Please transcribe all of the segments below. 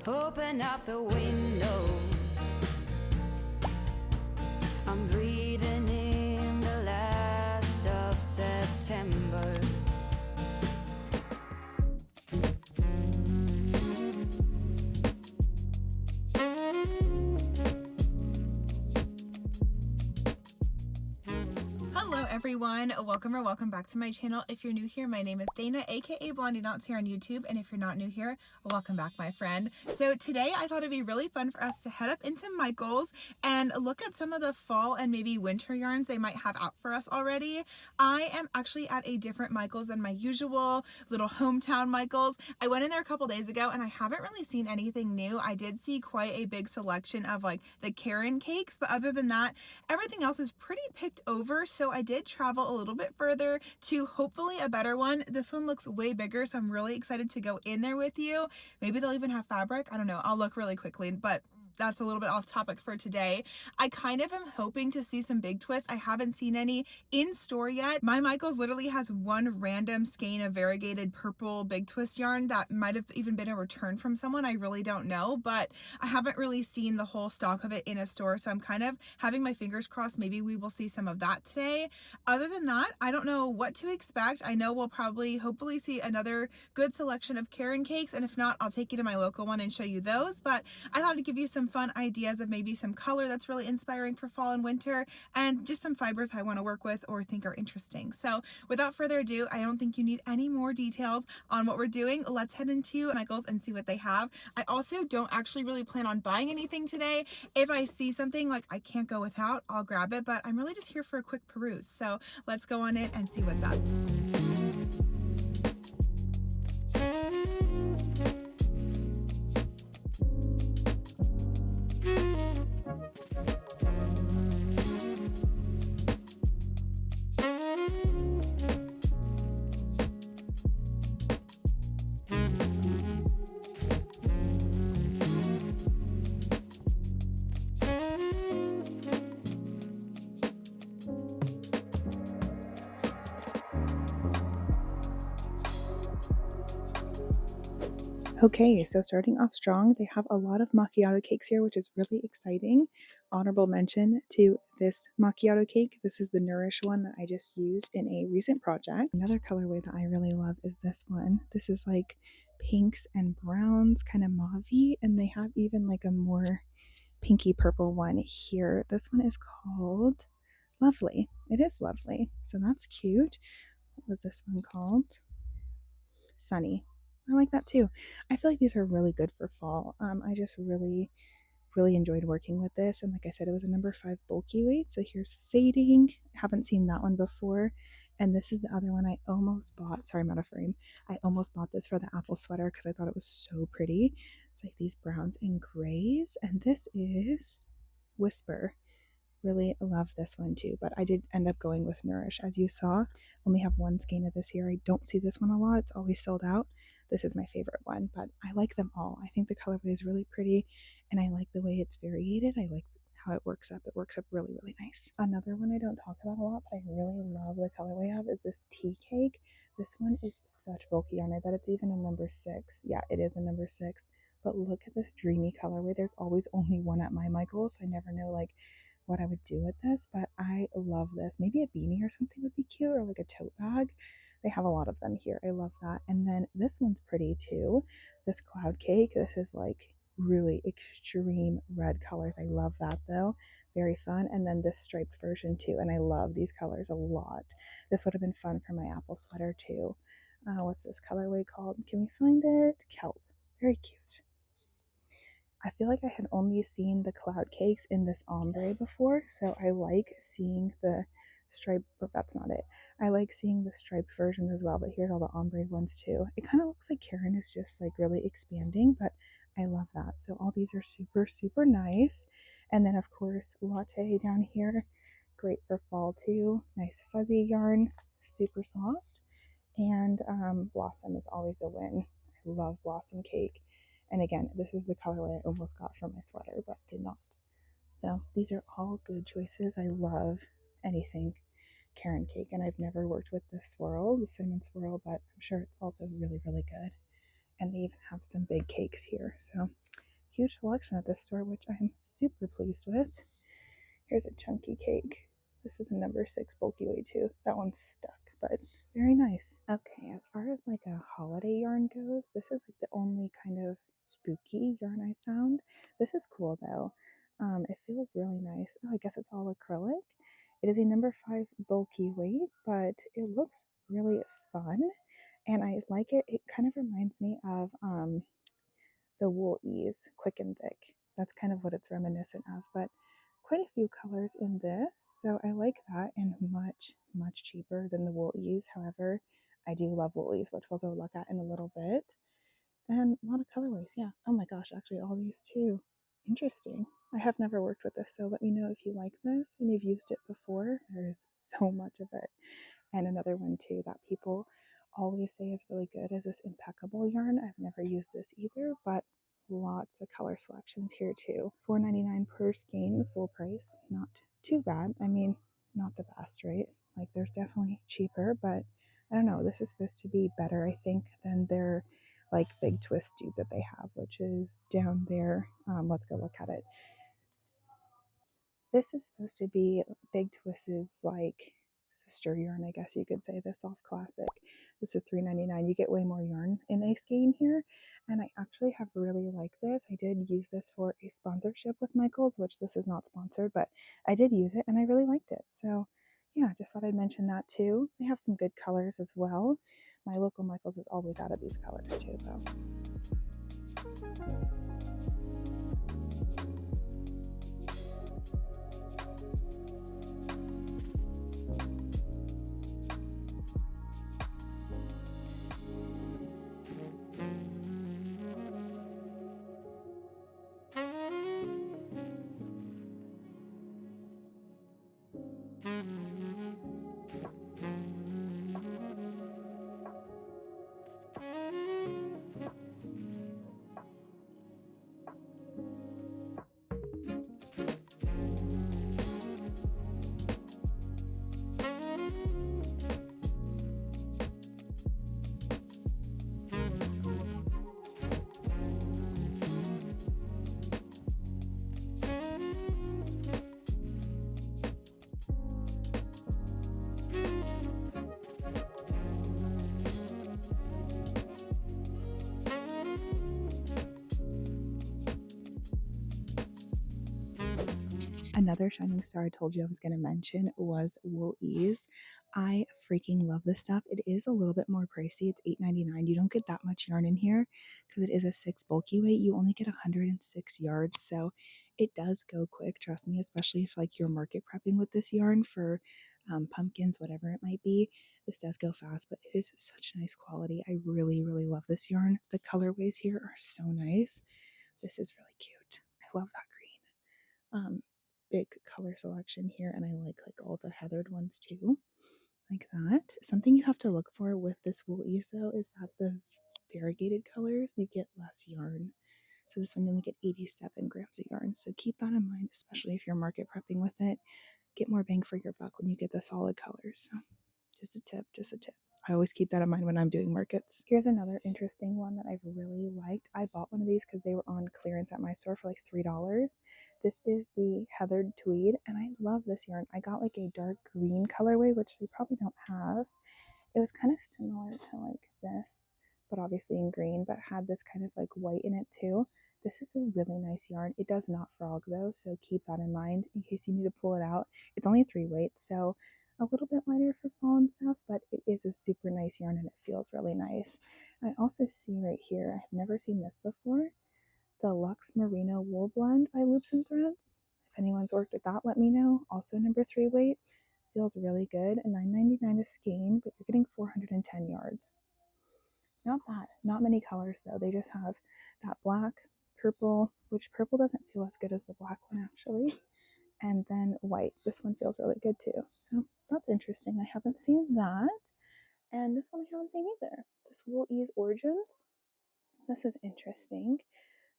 Open up the window. I'm breathing in the last of September. Hello everyone, welcome back to my channel. If you're new here, my name is Dana, aka Blondie Knots here on YouTube, and if you're not new here, welcome back, my friend. So today I thought it'd be really fun for us to head up into Michael's and look at some of the fall and maybe winter yarns they might have out for us already. I am actually at a different Michael's than my usual little hometown Michael's. I went in there a couple days ago and I haven't really seen anything new. I did see quite a big selection of like the Caron cakes, but other than that, everything else is pretty picked over. So I did travel a little bit further to hopefully a better one. This one looks way bigger, so I'm really excited to go in there with you. Maybe they'll even have fabric. I don't know. I'll look really quickly, but that's a little bit off topic for today. I kind of am hoping to see some big twists. I haven't seen any in store yet. My Michaels literally has one random skein of variegated purple big twist yarn that might have even been a return from someone. I really don't know, but I haven't really seen the whole stock of it in a store. So I'm kind of having my fingers crossed. Maybe we will see some of that today. Other than that, I don't know what to expect. I know we'll probably hopefully see another good selection of Caron cakes. And if not, I'll take you to my local one and show you those. But I thought I'd give you some fun ideas of maybe some color that's really inspiring for fall and winter, and just some fibers I want to work with or think are interesting. So without further ado, I don't think you need any more details on what we're doing. Let's head into Michael's and see what they have. I also don't actually really plan on buying anything today. If I see something like I can't go without, I'll grab it, but I'm really just here for a quick peruse. So let's go on in and see what's up. Okay, so starting off strong, they have a lot of macchiato cakes here, which is really exciting. Honorable mention to this macchiato cake. This is the Nourish one that I just used in a recent project. Another colorway that I really love is this one. This is like pinks and browns, kind of mauve-y, and they have even like a more pinky purple one here. This one is called Lovely. It is Lovely, so that's cute. What was this one called? Sunny. I like that too. I feel like these are really good for fall. I just really enjoyed working with this, and like I said, it was a number 5 bulky weight. So here's Fading. Haven't seen that one before, and this is the other one I almost bought. Sorry, I'm out of frame. I almost bought this for the apple sweater because I thought it was so pretty. It's like these browns and grays, and this is Whisper. Really love this one too, but I did end up going with Nourish. As you saw, only have one skein of this here. I don't see this one a lot. It's always sold out. This is my favorite one, but I like them all. I think the colorway is really pretty, and I like the way it's variegated. I like how it works up. It works up really, really nice. Another one I don't talk about a lot, but I really love the colorway of is this tea cake. This one is such bulky yarn. I bet it's even a number 6. Yeah, it is a number 6. But look at this dreamy colorway. There's always only one at my Michael's. So I never know like what I would do with this, but I love this. Maybe a beanie or something would be cute, or like a tote bag. They have a lot of them here. I love that. And then this one's pretty too. This cloud cake. This is like really extreme red colors. I love that though. Very fun. And then this striped version too. And I love these colors a lot. This would have been fun for my apple sweater too. What's this colorway called? Can we find it? Kelp. Very cute. I feel like I had only seen the cloud cakes in this ombre before, so I like seeing the stripe, but that's not it. I like seeing the striped versions as well, but here's all the ombre ones too. It kind of looks like Caron is just like really expanding, but I love that. So all these are super, super nice. And then of course, Latte down here, great for fall too. Nice fuzzy yarn, super soft. And Blossom is always a win. I love Blossom cake. And again, this is the colorway I almost got for my sweater, but did not. So these are all good choices. I love anything Caron cake, and I've never worked with this swirl, the cinnamon swirl, but I'm sure it's also really, really good. And they even have some big cakes here. So huge selection at this store, which I'm super pleased with. Here's a chunky cake. This is a number 6 bulky weight too. That one's stuck, but very nice. Okay, as far as like a holiday yarn goes, this is like the only kind of spooky yarn I found. This is cool though. It feels really nice. Oh, I guess it's all acrylic. It is a number 5 bulky weight, but it looks really fun and I like it. It kind of reminds me of the Wool Ease Quick and Thick. That's kind of what it's reminiscent of, but quite a few colors in this. So I like that and much, much cheaper than the Wool Ease. However, I do love Wool Ease, which we'll go look at in a little bit. And a lot of colorways, yeah. Oh my gosh, actually all these too. Interesting. I have never worked with this, so let me know if you like this and you've used it before. There is so much of it. And another one too that people always say is really good is this Impeccable yarn. I've never used this either, but lots of color selections here too. $4.99 per skein, full price. Not too bad. I mean, not the best, right? Like there's definitely cheaper, but I don't know. This is supposed to be better, I think, than their like big twist dupe that they have, which is down there. Let's go look at it. This is supposed to be Big Twist's like sister yarn, I guess you could say. The Soft Classic. This is $3.99. You get way more yarn in a skein here, and I actually have really liked this. I did use this for a sponsorship with Michaels, which this is not sponsored, but I did use it and I really liked it. So yeah, just thought I'd mention that too. They have some good colors as well. My local Michaels is always out of these colors too, though. Another shining star I told you I was going to mention was Wool Ease. I freaking love this stuff. It is a little bit more pricey. It's $8.99. You don't get that much yarn in here because it is a 6 bulky weight. You only get 106 yards, so it does go quick. Trust me, especially if like you're market prepping with this yarn for pumpkins, whatever it might be. This does go fast, but it is such nice quality. I really, really love this yarn. The colorways here are so nice. This is really cute. I love that green. Big color selection here, and I like all the heathered ones too, like that. Something you have to look for with this Wool Ease though is that the variegated colors, you get less yarn. So this one you only get 87 grams of yarn. So keep that in mind, especially if you're market prepping with it. Get more bang for your buck when you get the solid colors. So just a tip, just a tip. I always keep that in mind when I'm doing markets. Here's another interesting one that I've really liked. I bought one of these because they were on clearance at my store for like $3. This is the Heathered Tweed, and I love this yarn. I got like a dark green colorway, which they probably don't have. It was kind of similar to like this, but obviously in green, but had this kind of like white in it too. This is a really nice yarn. It does not frog though, so keep that in mind in case you need to pull it out. It's only 3 weights, so a little bit lighter for fall and stuff, but it is a super nice yarn and it feels really nice. I also see right here, I've never seen this before, the Luxe Merino Wool Blend by Loops and Threads. If anyone's worked with that, let me know. Also number 3 weight. Feels really good. And $9.99 a skein, but you're getting 410 yards. Not bad. Not many colors though. They just have that black, purple, which purple doesn't feel as good as the black one actually. And then white. This one feels really good too. So that's interesting. I haven't seen that. And this one I haven't seen either. This Wool Ease Origins. This is interesting.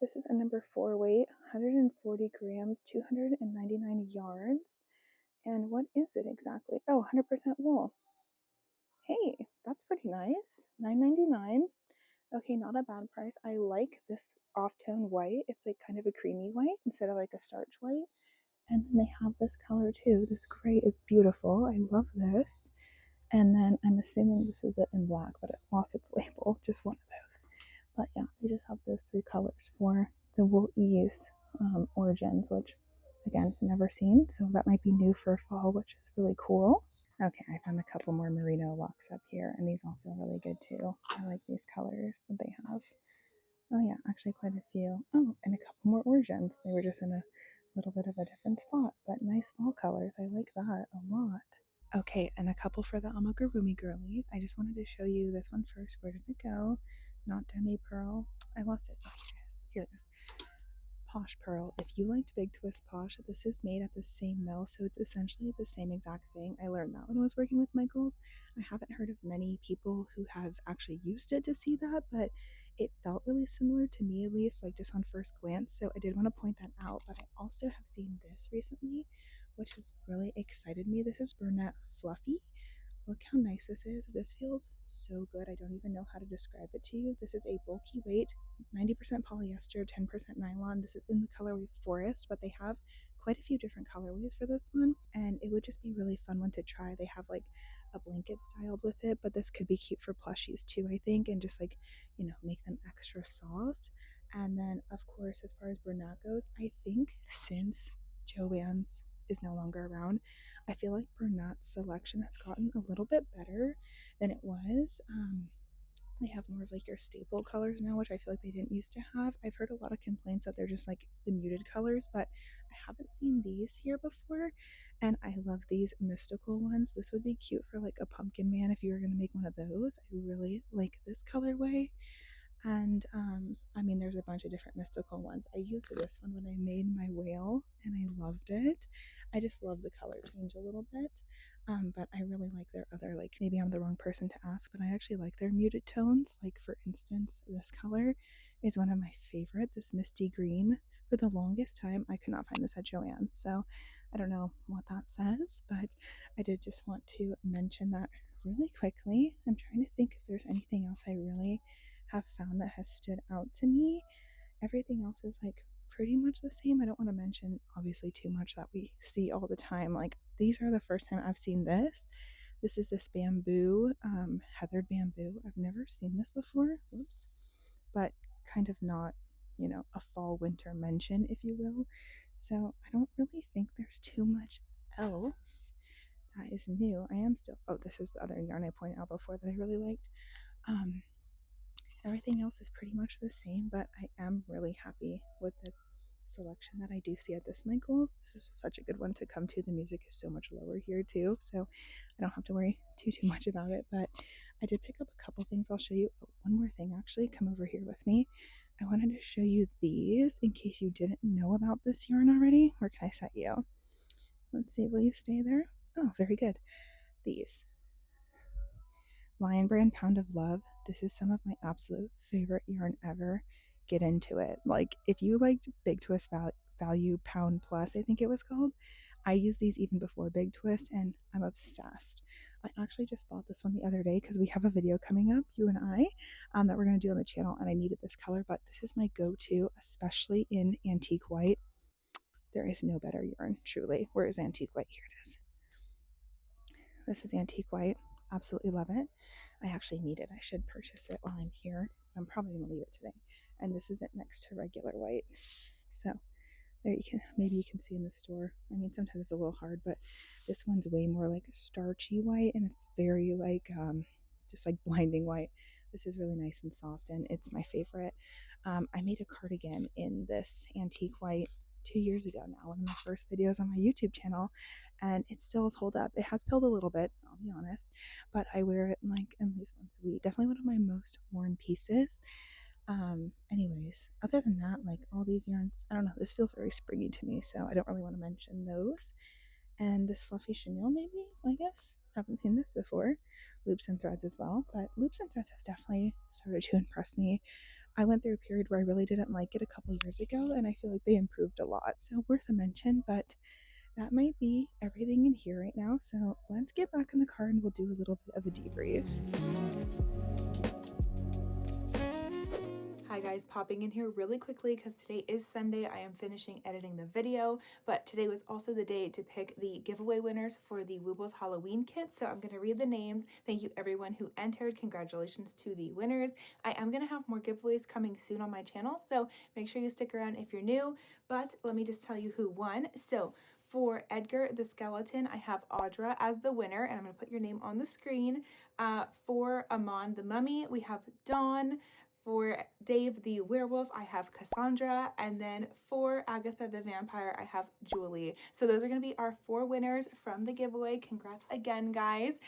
This is a number 4 weight, 140 grams, 299 yards. And what is it exactly? Oh, 100% wool. Hey, that's pretty nice. $9.99. Okay, not a bad price. I like this off-tone white. It's like kind of a creamy white instead of like a starch white. And then they have this color too. This gray is beautiful. I love this. And then I'm assuming this is it in black, but it lost its label. Just one of those. But yeah, they just have those three colors for the Wool Ease Origins, which again, never seen. So that might be new for fall, which is really cool. Okay, I found a couple more merino locks up here, and these all feel really good too. I like these colors that they have. Oh yeah, actually quite a few. Oh, and a couple more origins. They were just in a little bit of a different spot, but nice fall colors. I like that a lot. Okay, and a couple for the amigurumi girlies. I just wanted to show you this one first. Where did it go? Not demi pearl. I lost it. Oh, here it is. Posh Pearl. If you liked Big Twist Posh, this is made at the same mill, so it's essentially the same exact thing. I learned that when I was working with Michaels. I haven't heard of many people who have actually used it to see that, but it felt really similar to me, at least, like just on first glance. So I did want to point that out. But I also have seen this recently, which has really excited me. This is Burnett Fluffy. Look how nice this is. This feels so good. I don't even know how to describe it to you. This is a bulky weight, 90% polyester, 10% nylon. This is in the colorway Forest, but they have quite a few different colorways for this one, and it would just be a really fun one to try. They have like a blanket styled with it, but this could be cute for plushies too, I think, and just like, make them extra soft. And then, of course, as far as Bernat goes, I think since Joann's is no longer around, I feel like Bernat's selection has gotten a little bit better than it was. They have more of like your staple colors now, which I feel like they didn't used to have. I've heard a lot of complaints that they're just like the muted colors, but I haven't seen these here before. And I love these mystical ones. This would be cute for like a pumpkin man if you were going to make one of those. I really like this colorway. And I mean, there's a bunch of different mystical ones. I used this one when I made my whale and I loved it. I just love the color change a little bit. But I really like their other, like, maybe I'm the wrong person to ask, but I actually like their muted tones. Like, for instance, this color is one of my favorite, this misty green. For the longest time, I could not find this at Joann's. So I don't know what that says, but I did just want to mention that really quickly. I'm trying to think if there's anything else I really have found that has stood out to me. Everything else is like pretty much the same. I don't want to mention obviously too much that we see all the time. Like these are the first time I've seen this. This is this bamboo, heathered bamboo. I've never seen this before. Whoops. But kind of not, a fall winter mention, if you will. So I don't really think there's too much else that is new. I am still, oh, this is the other yarn I pointed out before that I really liked. Um, Everything else is pretty much the same, but I am really happy with the selection that I do see at this Michaels. This is such a good one to come to. The music is so much lower here too, so I don't have to worry too much about it. But I did pick up a couple things. I'll show you. Oh, one more thing actually. Come over here with me. I wanted to show you these in case you didn't know about this yarn already. Where can I set you? Let's see. Will you stay there? Oh, very good. These. Lion Brand Pound of Love. This is some of my absolute favorite yarn ever. Get into it. Like, if you liked Big Twist Value Pound Plus, I think it was called, I use these even before Big Twist, and I'm obsessed. I actually just bought this one the other day because we have a video coming up, you and I, that we're going to do on the channel, and I needed this color, but this is my go-to, especially in antique white. There is no better yarn, truly. Where is antique white? Here it is. This is antique white. Absolutely love it. I actually need it. I should purchase it while I'm here. I'm probably going to leave it today. And this is it next to regular white. So there you can, maybe you can see in the store. I mean, sometimes it's a little hard, but this one's way more like starchy white, and it's very like just like blinding white. This is really nice and soft, and it's my favorite. I made a cardigan in this antique white 2 years ago now, one of my first videos on my YouTube channel, and it still has hold up. It has peeled a little bit, I'll be honest, but I wear it like at least once a week. Definitely one of my most worn pieces. Anyways, other than that, like all these yarns, I don't know, this feels very springy to me, so I don't really want to mention those. And this fluffy chenille, maybe, I guess. Haven't seen this before. Loops and threads as well, but loops and threads has definitely started to impress me. I went through a period where I really didn't like it a couple years ago, and I feel like they improved a lot. So worth a mention, but that might be everything in here right now. So let's get back in the car and we'll do a little bit of a debrief. guys, popping in here really quickly because today is Sunday. I am finishing editing the video, but today was also the day to pick the giveaway winners for the Woobles Halloween kit. So I'm going to read the names. Thank you everyone who entered. Congratulations to the winners. I am going to have more giveaways coming soon on my channel, so make sure you stick around if you're new. But let me just tell you who won. So for Edgar the Skeleton, I have Audra as the winner, and I'm going to put your name on the screen. For Amon the Mummy, we have Dawn. For Dave the Werewolf, I have Cassandra. And then for Agatha the Vampire, I have Julie. So those are going to be our 4 winners from the giveaway. Congrats again, guys.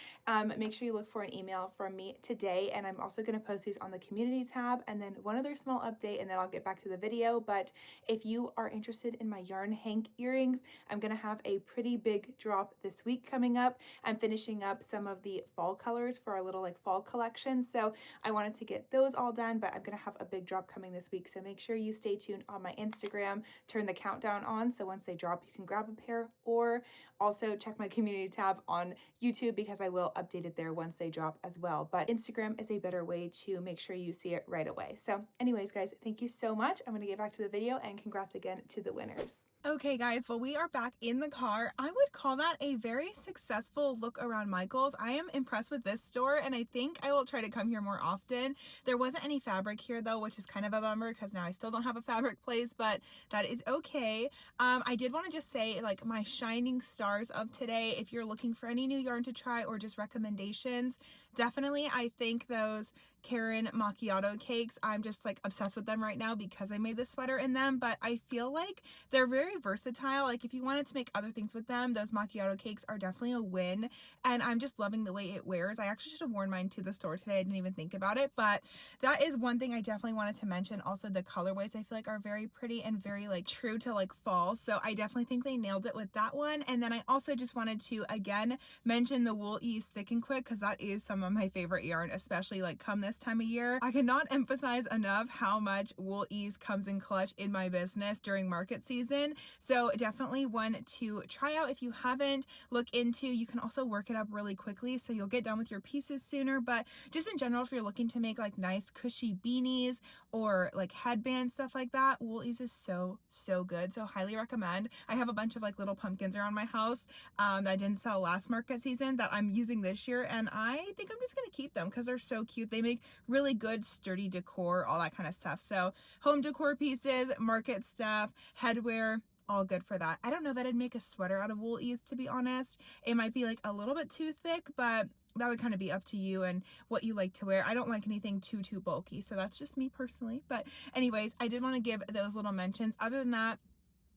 Make sure you look for an email from me today. And I'm also going to post these on the community tab. And then one other small update, and then I'll get back to the video. But if you are interested in my yarn hank earrings, I'm going to have a pretty big drop this week coming up. I'm finishing up some of the fall colors for our little like fall collection. So I wanted to get those all done, but I'm going to have a big drop coming this week. So make sure you stay tuned on my Instagram, turn the countdown on. So once they drop, you can grab a pair, or also check my community tab on YouTube because I will update it there once they drop as well. But Instagram is a better way to make sure you see it right away. So anyways, guys, thank you so much. I'm going to get back to the video, and congrats again to the winners. Okay guys, well we are back in the car. I would call that a very successful look around Michael's. I am impressed with this store, and I think I will try to come here more often. There wasn't any fabric here though, which is kind of a bummer because now I still don't have a fabric place, but that is okay. I did want to just say, like, my shining stars of today, if you're looking for any new yarn to try or just recommendations, definitely I think those Caron macchiato cakes, I'm just like obsessed with them right now because I made this sweater in them. But I feel like they're very versatile. Like if you wanted to make other things with them, those macchiato cakes are definitely a win, and I'm just loving the way it wears. I actually should have worn mine to the store today. I didn't even think about it, but that is one thing I definitely wanted to mention. Also, the colorways I feel like are very pretty and very like true to like fall, so I definitely think they nailed it with that one. And then I also just wanted to again mention the Wool Ease Thick and Quick because that is some of my favorite yarn, especially like come this time of year. I cannot emphasize enough how much Wool Ease comes in clutch in my business during market season. So definitely one to try out if you haven't. Look into, you can also work it up really quickly so you'll get done with your pieces sooner. But just in general, if you're looking to make like nice cushy beanies or like headbands, stuff like that, Wool Ease is so good. So highly recommend. I have a bunch of like little pumpkins around my house that I didn't sell last market season that I'm using this year, and I think I'm just gonna keep them because they're so cute. They make really good sturdy decor, all that kind of stuff. So home decor pieces, market stuff, headwear, all good for that. I don't know that I'd make a sweater out of Wool Ease, to be honest. It might be like a little bit too thick, but that would kind of be up to you and what you like to wear. I don't like anything too bulky, so that's just me personally. But anyways, I did want to give those little mentions. Other than that,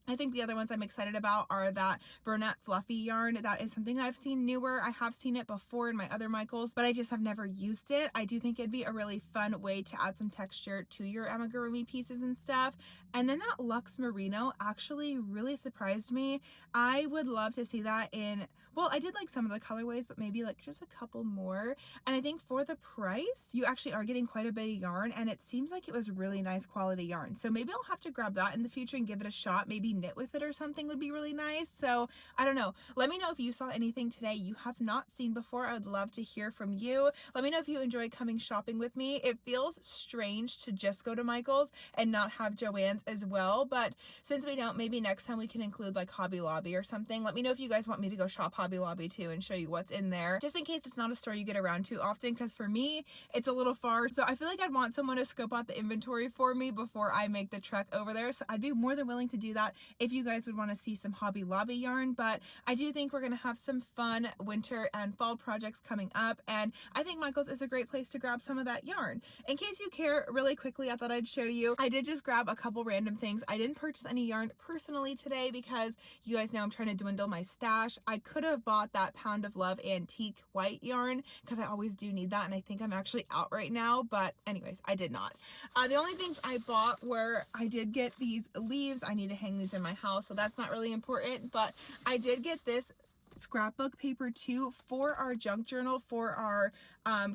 I think the other ones I'm excited about are that Burnett Fluffy yarn. That is something I've seen newer. I have seen it before in my other Michaels, but I just have never used it. I do think it'd be a really fun way to add some texture to your amigurumi pieces and stuff. And then that Luxe Merino actually really surprised me. I would love to see that in, well, I did like some of the colorways, but maybe like just a couple more. And I think for the price, you actually are getting quite a bit of yarn, and it seems like it was really nice quality yarn. So maybe I'll have to grab that in the future and give it a shot. Maybe knit with it or something would be really nice. So I don't know. Let me know if you saw anything today you have not seen before. I would love to hear from you. Let me know if you enjoy coming shopping with me. It feels strange to just go to Michael's and not have Joann's as well, but since we don't, maybe next time we can include like Hobby Lobby or something. Let me know if you guys want me to go shop Hobby Lobby too and show you what's in there, just in case it's not a store you get around to often, because for me it's a little far. So I feel like I'd want someone to scope out the inventory for me before I make the trek over there. So I'd be more than willing to do that if you guys would want to see some Hobby Lobby yarn. But I do think we're going to have some fun winter and fall projects coming up, and I think Michael's is a great place to grab some of that yarn. In case you care, really quickly, I thought I'd show you. I did just grab a couple random things. I didn't purchase any yarn personally today because you guys know I'm trying to dwindle my stash. I could have bought that Pound of Love antique white yarn because I always do need that, and I think I'm actually out right now, but anyways, I did not. The only things I bought were, I did get these leaves. I need to hang these in my house, so that's not really important, but I did get this scrapbook paper too for our junk journal for our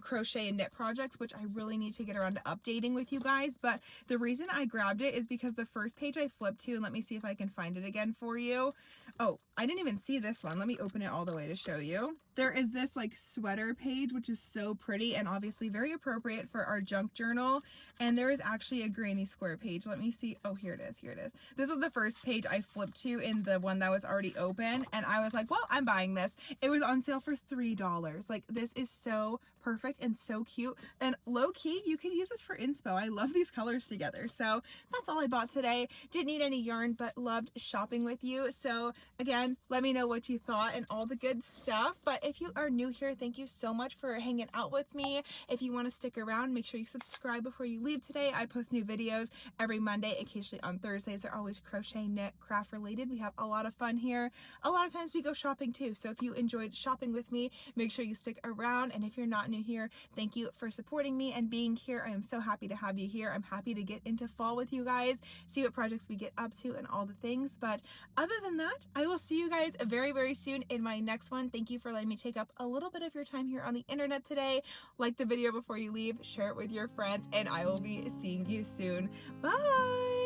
crochet and knit projects, which I really need to get around to updating with you guys. But the reason I grabbed it is because the first page I flipped to, and let me see if I can find it again for you. Oh, I didn't even see this one. Let me open it all the way to show you. There is this like sweater page, which is so pretty and obviously very appropriate for our junk journal. And there is actually a granny square page. Let me see. Oh, here it is. Here it is. This was the first page I flipped to in the one that was already open. And I was like, well, I'm buying this. It was on sale for $3. Like, this is so perfect and so cute. And low key, you can use this for inspo. I love these colors together. So that's all I bought today. Didn't need any yarn, but loved shopping with you. So again, let me know what you thought and all the good stuff. But if you are new here, thank you so much for hanging out with me. If you want to stick around, make sure you subscribe before you leave today. I post new videos every Monday, occasionally on Thursdays. They're always crochet, knit, craft related. We have a lot of fun here. A lot of times we go shopping too. So if you enjoyed shopping with me, make sure you stick around. And if you're not new here, thank you for supporting me and being here. I am so happy to have you here. I'm happy to get into fall with you guys, see what projects we get up to and all the things. But other than that, I will see you guys very, very soon in my next one. Thank you for letting me take up a little bit of your time here on the internet today. Like the video before you leave, share it with your friends, and I will be seeing you soon. Bye!